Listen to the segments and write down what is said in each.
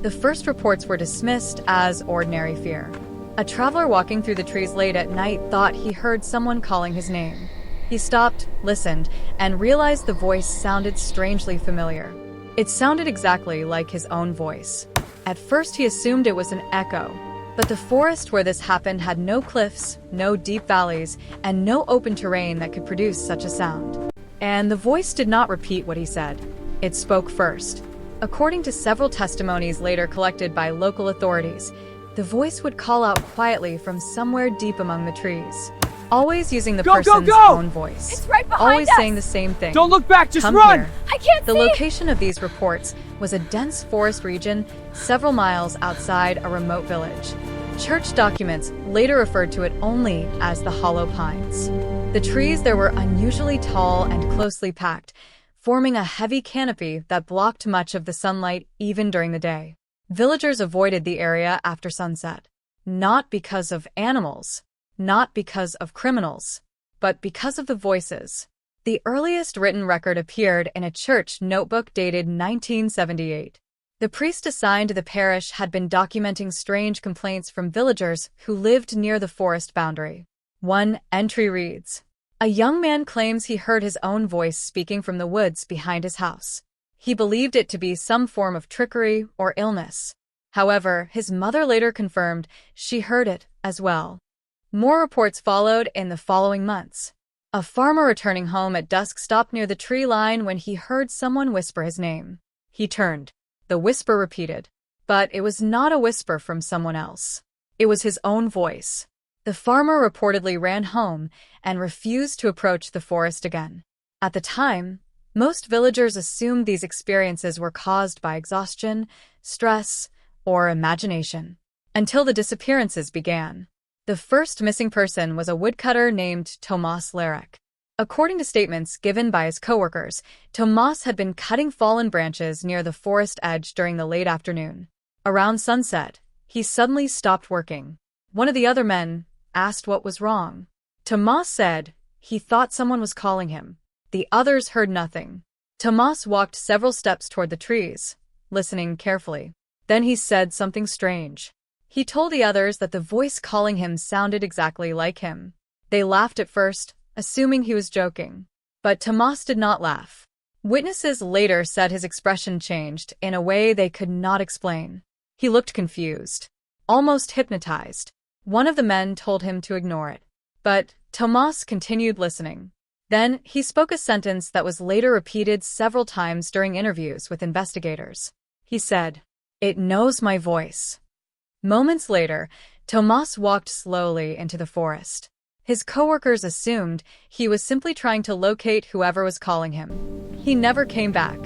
The first reports were dismissed as ordinary fear. A traveler walking through the trees late at night thought he heard someone calling his name. He stopped, listened, and realized the voice sounded strangely familiar. It sounded exactly like his own voice. At first he assumed it was an echo, but the forest where this happened had no cliffs, no deep valleys, and no open terrain that could produce such a sound. And the voice did not repeat what he said. It spoke first. According to several testimonies later collected by local authorities, the voice would call out quietly from somewhere deep among the trees, always using the person's own voice. It's right behind always us. Saying the same thing. Don't look back, just Come run! Here. I can't The see. location of these reports was a dense forest region several miles outside a remote village. Church documents later referred to it only as the Hollow Pines. The trees there were unusually tall and closely packed, forming a heavy canopy that blocked much of the sunlight even during the day. Villagers avoided the area after sunset, not because of animals, not because of criminals, but because of the voices. The earliest written record appeared in a church notebook dated 1978. The priest assigned to the parish had been documenting strange complaints from villagers who lived near the forest boundary. One entry reads, "A young man claims he heard his own voice speaking from the woods behind his house. He believed it to be some form of trickery or illness. However, his mother later confirmed she heard it as well." More reports followed in the following months. A farmer returning home at dusk stopped near the tree line when he heard someone whisper his name. He turned. The whisper repeated, but it was not a whisper from someone else. It was his own voice. The farmer reportedly ran home and refused to approach the forest again. At the time, most villagers assumed these experiences were caused by exhaustion, stress, or imagination, until the disappearances began. The first missing person was a woodcutter named Tomas Larek. According to statements given by his coworkers, Tomas had been cutting fallen branches near the forest edge during the late afternoon. Around sunset, he suddenly stopped working. One of the other men asked what was wrong. Tomas said he thought someone was calling him. The others heard nothing. Tomas walked several steps toward the trees, listening carefully. Then he said something strange. He told the others that the voice calling him sounded exactly like him. They laughed at first, assuming he was joking. But Tomas did not laugh. Witnesses later said his expression changed in a way they could not explain. He looked confused, almost hypnotized. One of the men told him to ignore it. But Tomas continued listening. Then he spoke a sentence that was later repeated several times during interviews with investigators. He said, "It knows my voice." Moments later, Tomas walked slowly into the forest. His coworkers assumed he was simply trying to locate whoever was calling him. He never came back.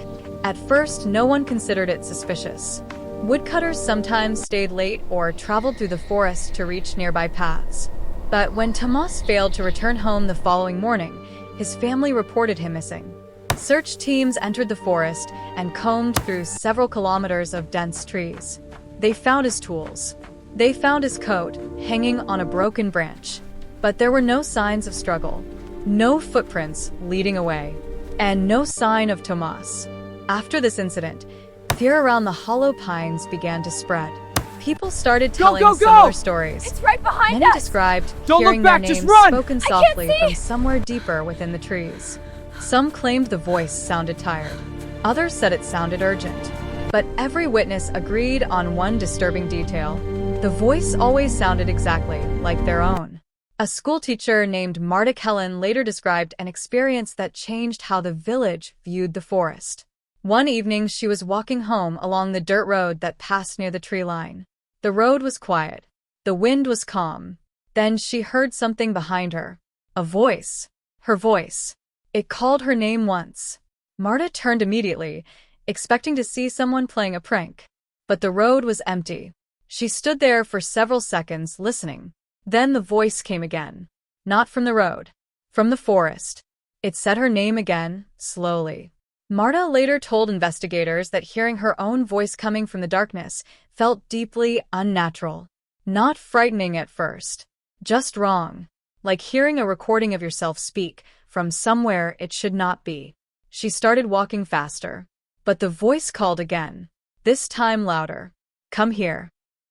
At first, no one considered it suspicious. Woodcutters sometimes stayed late or traveled through the forest to reach nearby paths. But when Tomas failed to return home the following morning, his family reported him missing. Search teams entered the forest and combed through several kilometers of dense trees. They found his tools. They found his coat hanging on a broken branch. But there were no signs of struggle, no footprints leading away, and no sign of Tomas. After this incident, fear around the Hollow Pines began to spread. People started telling similar stories. It's right behind Many us. described Don't hearing look back, their just names run. spoken I can't softly see. from somewhere deeper within the trees. Some claimed the voice sounded tired. Others said it sounded urgent. But every witness agreed on one disturbing detail. The voice always sounded exactly like their own. A schoolteacher named Marta Kellen later described an experience that changed how the village viewed the forest. One evening, she was walking home along the dirt road that passed near the tree line. The road was quiet. The wind was calm. Then she heard something behind her. A voice. Her voice. It called her name once. Marta turned immediately, expecting to see someone playing a prank. But the road was empty. She stood there for several seconds, listening. Then the voice came again. Not from the road. From the forest. It said her name again, slowly. Marta later told investigators that hearing her own voice coming from the darkness felt deeply unnatural. Not frightening at first. Just wrong. Like hearing a recording of yourself speak from somewhere it should not be. She started walking faster. But the voice called again. This time louder. Come here."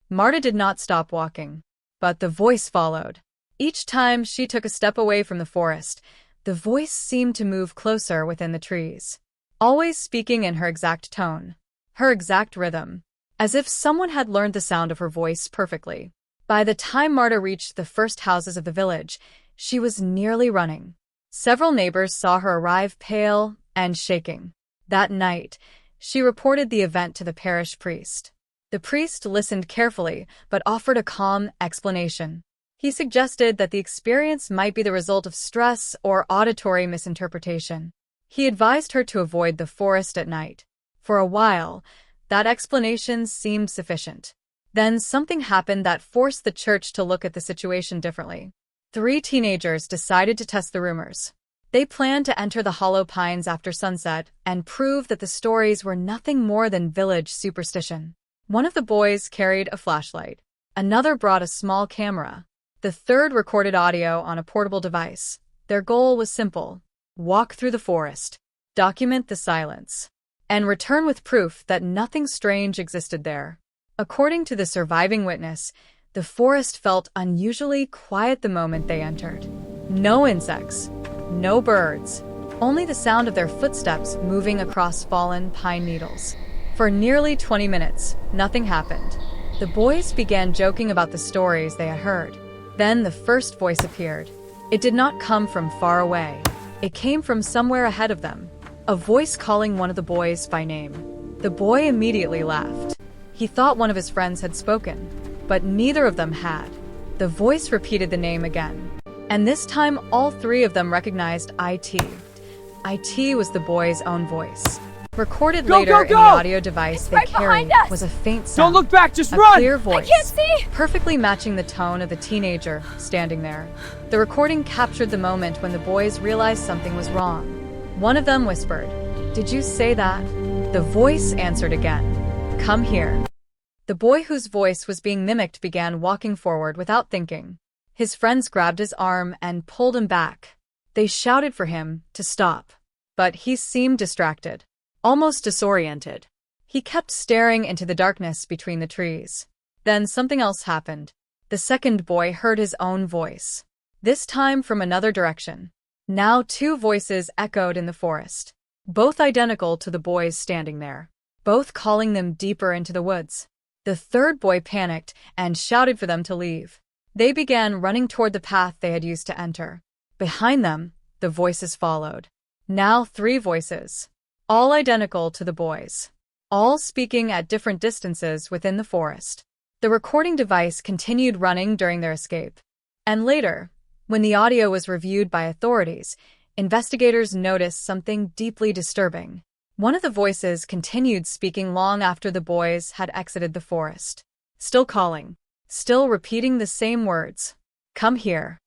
Marta did not stop walking, but the voice followed. Each time she took a step away from the forest, the voice seemed to move closer within the trees, always speaking in her exact tone, her exact rhythm, as if someone had learned the sound of her voice perfectly. By the time Marta reached the first houses of the village, she was nearly running. Several neighbors saw her arrive pale and shaking. That night, she reported the event to the parish priest. The priest listened carefully but offered a calm explanation. He suggested that the experience might be the result of stress or auditory misinterpretation. He advised her to avoid the forest at night. For a while, that explanation seemed sufficient. Then something happened that forced the church to look at the situation differently. 3 teenagers decided to test the rumors. They planned to enter the hollow pines after sunset and prove that the stories were nothing more than village superstition. One of the boys carried a flashlight. Another brought a small camera. The third recorded audio on a portable device. Their goal was simple: walk through the forest, document the silence, and return with proof that nothing strange existed there. According to the surviving witness, the forest felt unusually quiet the moment they entered. No insects, no birds, only the sound of their footsteps moving across fallen pine needles. For nearly 20 minutes, nothing happened. The boys began joking about the stories they had heard. Then the first voice appeared. It did not come from far away. It came from somewhere ahead of them, a voice calling one of the boys by name. The boy immediately laughed. He thought one of his friends had spoken, but neither of them had. The voice repeated the name again, and this time all 3 of them recognized IT. IT was the boy's own voice. Recorded later in the audio device they carried was a faint sound. Don't look back, just a run! Clear voice, I can't see! perfectly matching the tone of the teenager standing there. The recording captured the moment when the boys realized something was wrong. One of them whispered, "Did you say that?" The voice answered again, "Come here." The boy whose voice was being mimicked began walking forward without thinking. His friends grabbed his arm and pulled him back. They shouted for him to stop, but he seemed distracted, almost disoriented. He kept staring into the darkness between the trees. Then something else happened. The second boy heard his own voice, this time from another direction. Now 2 voices echoed in the forest, both identical to the boys standing there, both calling them deeper into the woods. The third boy panicked and shouted for them to leave. They began running toward the path they had used to enter. Behind them, the voices followed. Now 3 voices, all identical to the boys, all speaking at different distances within the forest. The recording device continued running during their escape. And later, when the audio was reviewed by authorities, investigators noticed something deeply disturbing. One of the voices continued speaking long after the boys had exited the forest, still calling, still repeating the same words, "Come here."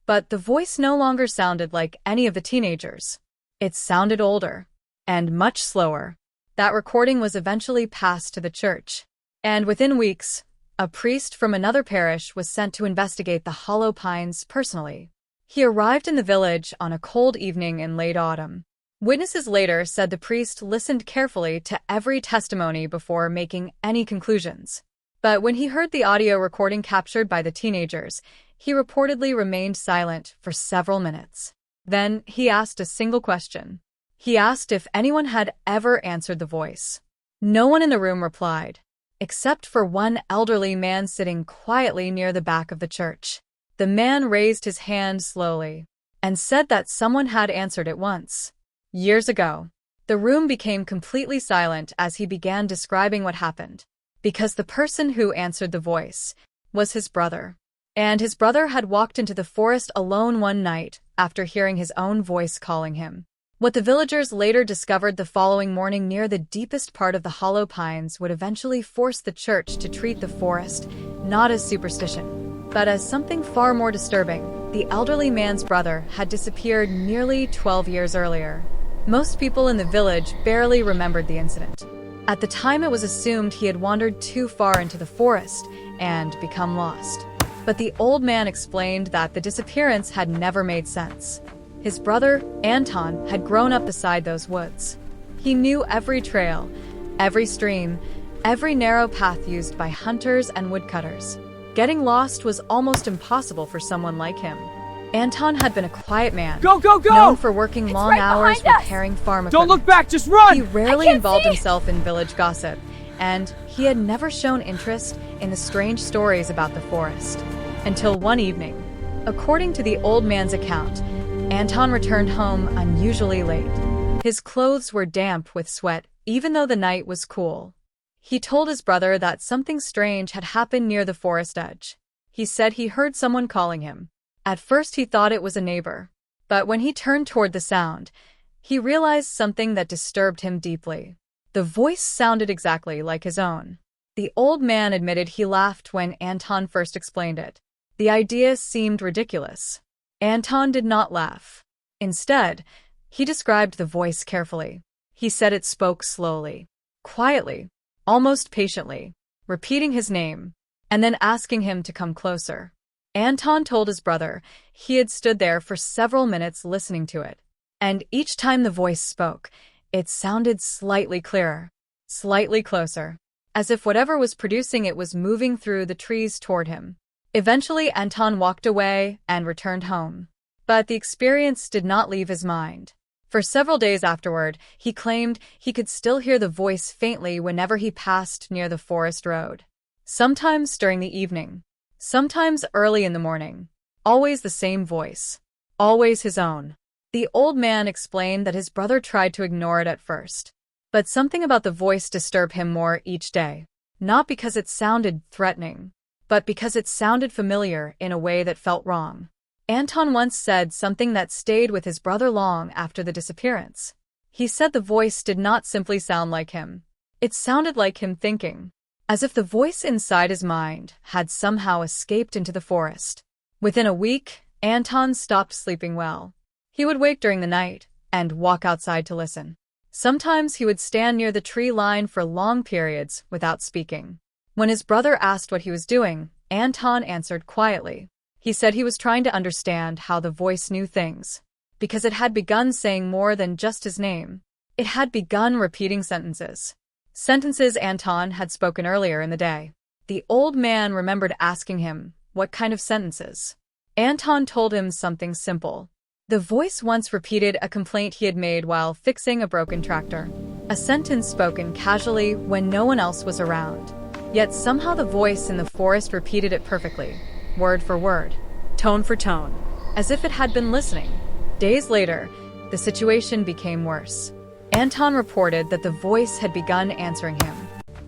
But the voice no longer sounded like any of the teenagers. It sounded older and much slower. That recording was eventually passed to the church, and within weeks, a priest from another parish was sent to investigate the hollow pines personally. He arrived in the village on a cold evening in late autumn. Witnesses later said the priest listened carefully to every testimony before making any conclusions. But when he heard the audio recording captured by the teenagers, he reportedly remained silent for several minutes. Then he asked a single question. He asked if anyone had ever answered the voice. No one in the room replied, except for one elderly man sitting quietly near the back of the church. The man raised his hand slowly and said that someone had answered it once. Years ago. The room became completely silent as he began describing what happened, because the person who answered the voice was his brother. And his brother had walked into the forest alone one night after hearing his own voice calling him. What the villagers later discovered the following morning near the deepest part of the hollow pines would eventually force the church to treat the forest not as superstition, but as something far more disturbing. The elderly man's brother had disappeared nearly 12 years earlier. Most people in the village barely remembered the incident. At the time, it was assumed he had wandered too far into the forest and become lost. But the old man explained that the disappearance had never made sense. His brother, Anton, had grown up beside those woods. He knew every trail, every stream, every narrow path used by hunters and woodcutters. Getting lost was almost impossible for someone like him. Anton had been a quiet man, Go, go, go! known for working long right hours behind us! repairing farm Don't equipment. look back, just run! He rarely can't involved see! himself in village gossip, and he had never shown interest in the strange stories about the forest. Until one evening, according to the old man's account, Anton returned home unusually late. His clothes were damp with sweat, even though the night was cool. He told his brother that something strange had happened near the forest edge. He said he heard someone calling him. At first he thought it was a neighbor, but when he turned toward the sound, he realized something that disturbed him deeply. The voice sounded exactly like his own. The old man admitted he laughed when Anton first explained it. The idea seemed ridiculous. Anton did not laugh. Instead, he described the voice carefully. He said it spoke slowly, quietly, almost patiently, repeating his name, and then asking him to come closer. Anton told his brother he had stood there for several minutes listening to it, and each time the voice spoke, it sounded slightly clearer, slightly closer, as if whatever was producing it was moving through the trees toward him. Eventually, Anton walked away and returned home. But the experience did not leave his mind. For several days afterward, he claimed he could still hear the voice faintly whenever he passed near the forest road. Sometimes during the evening, sometimes early in the morning. Always the same voice. Always his own. The old man explained that his brother tried to ignore it at first. But something about the voice disturbed him more each day. Not because it sounded threatening, but because it sounded familiar in a way that felt wrong. Anton once said something that stayed with his brother long after the disappearance. He said the voice did not simply sound like him. It sounded like him thinking, as if the voice inside his mind had somehow escaped into the forest. Within a week, Anton stopped sleeping well. He would wake during the night and walk outside to listen. Sometimes he would stand near the tree line for long periods without speaking. When his brother asked what he was doing, Anton answered quietly. He said he was trying to understand how the voice knew things, because it had begun saying more than just his name. It had begun repeating sentences. Sentences Anton had spoken earlier in the day. The old man remembered asking him, what kind of sentences? Anton told him something simple. The voice once repeated a complaint he had made while fixing a broken tractor. A sentence spoken casually when no one else was around. Yet somehow the voice in the forest repeated it perfectly, word for word, tone for tone, as if it had been listening. Days later, the situation became worse. Anton reported that the voice had begun answering him.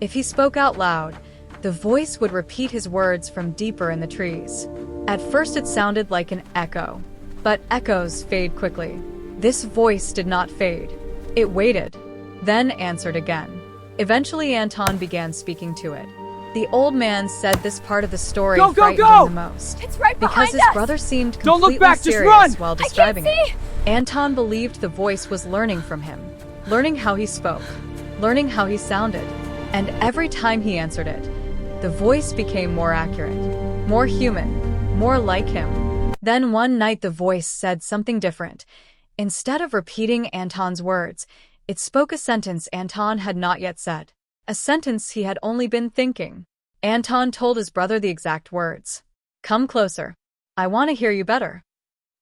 If he spoke out loud, the voice would repeat his words from deeper in the trees. At first it sounded like an echo, but echoes fade quickly. This voice did not fade. It waited, then answered again. Eventually Anton began speaking to it. The old man said this part of the story frightened him the most. It's right behind because his us! brother seemed Don't completely look back, just serious run! while I can't describing it. see! Anton believed the voice was learning from him, learning how he spoke, learning how he sounded. And every time he answered it, the voice became more accurate, more human, more like him. Then one night the voice said something different. Instead of repeating Anton's words, it spoke a sentence Anton had not yet said. A sentence he had only been thinking. Anton told his brother the exact words. Come closer. I want to hear you better.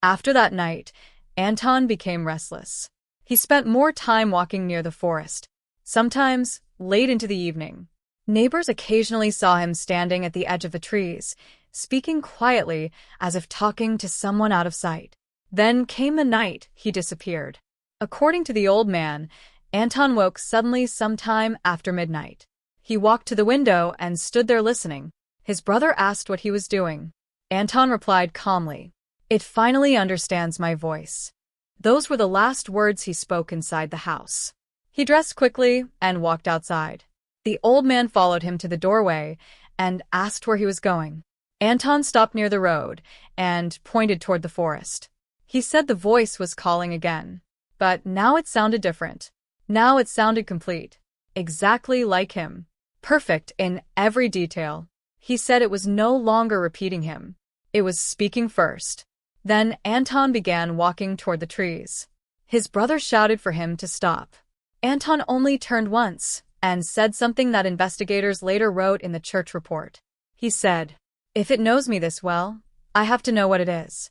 After that night, Anton became restless. He spent more time walking near the forest, sometimes late into the evening. Neighbors occasionally saw him standing at the edge of the trees, speaking quietly as if talking to someone out of sight. Then came the night he disappeared. According to the old man, Anton woke suddenly sometime after midnight. He walked to the window and stood there listening. His brother asked what he was doing. Anton replied calmly, "It finally understands my voice." Those were the last words he spoke inside the house. He dressed quickly and walked outside. The old man followed him to the doorway and asked where he was going. Anton stopped near the road and pointed toward the forest. He said the voice was calling again, but now it sounded different. Now it sounded complete, exactly like him, perfect in every detail. He said it was no longer repeating him. It was speaking first. Then Anton began walking toward the trees. His brother shouted for him to stop. Anton only turned once, and said something that investigators later wrote in the church report. He said, "If it knows me this well, I have to know what it is."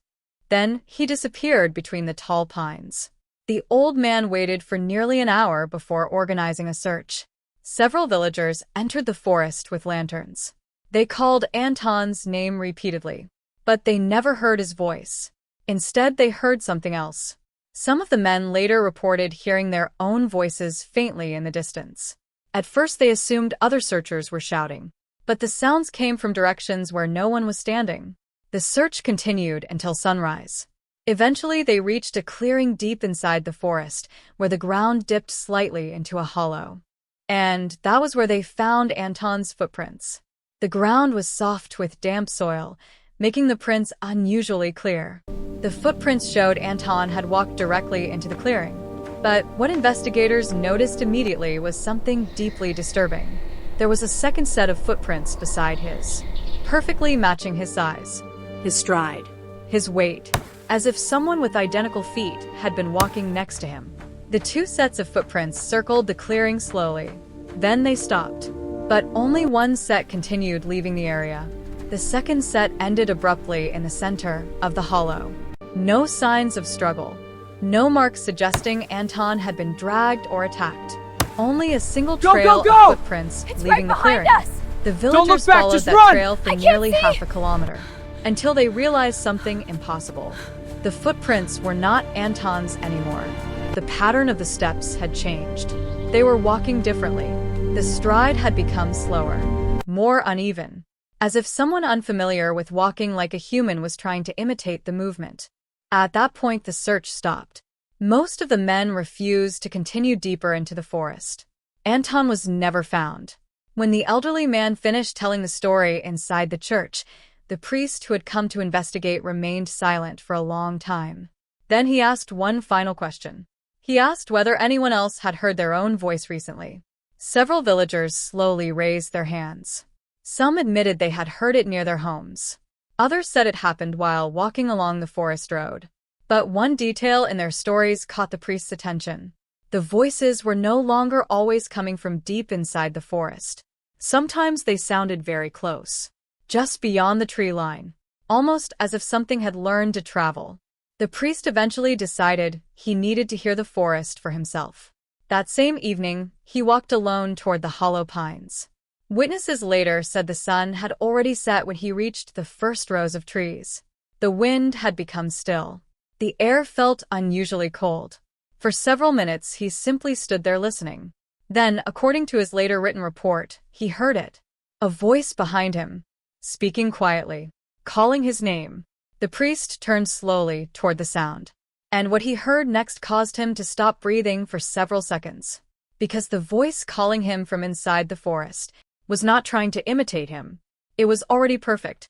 Then he disappeared between the tall pines. The old man waited for nearly an hour before organizing a search. Several villagers entered the forest with lanterns. They called Anton's name repeatedly, but they never heard his voice. Instead, they heard something else. Some of the men later reported hearing their own voices faintly in the distance. At first, they assumed other searchers were shouting, but the sounds came from directions where no one was standing. The search continued until sunrise. Eventually, they reached a clearing deep inside the forest, where the ground dipped slightly into a hollow. And that was where they found Anton's footprints. The ground was soft with damp soil, making the prints unusually clear. The footprints showed Anton had walked directly into the clearing. But what investigators noticed immediately was something deeply disturbing. There was a second set of footprints beside his, perfectly matching his size, his stride, his weight, as if someone with identical feet had been walking next to him. The two sets of footprints circled the clearing slowly. Then they stopped. But only one set continued leaving the area. The second set ended abruptly in the center of the hollow. No signs of struggle. No marks suggesting Anton had been dragged or attacked. Only a single trail of footprints leaving the clearing. The villagers followed that trail for nearly half a kilometer, until they realized something impossible. The footprints were not Anton's anymore. The pattern of the steps had changed. They were walking differently. The stride had become slower, more uneven, as if someone unfamiliar with walking like a human was trying to imitate the movement. At that point, the search stopped. Most of the men refused to continue deeper into the forest. Anton was never found. When the elderly man finished telling the story inside the church, the priest who had come to investigate remained silent for a long time. Then he asked one final question. He asked whether anyone else had heard their own voice recently. Several villagers slowly raised their hands. Some admitted they had heard it near their homes. Others said it happened while walking along the forest road. But one detail in their stories caught the priest's attention. The voices were no longer always coming from deep inside the forest. Sometimes they sounded very close, just beyond the tree line, almost as if something had learned to travel. The priest eventually decided he needed to hear the forest for himself. That same evening, he walked alone toward the hollow pines. Witnesses later said the sun had already set when he reached the first rows of trees. The wind had become still. The air felt unusually cold. For several minutes, he simply stood there listening. Then, according to his later written report, he heard it. A voice behind him, speaking quietly, calling his name. The priest turned slowly toward the sound. And what he heard next caused him to stop breathing for several seconds. Because the voice calling him from inside the forest was not trying to imitate him. It was already perfect.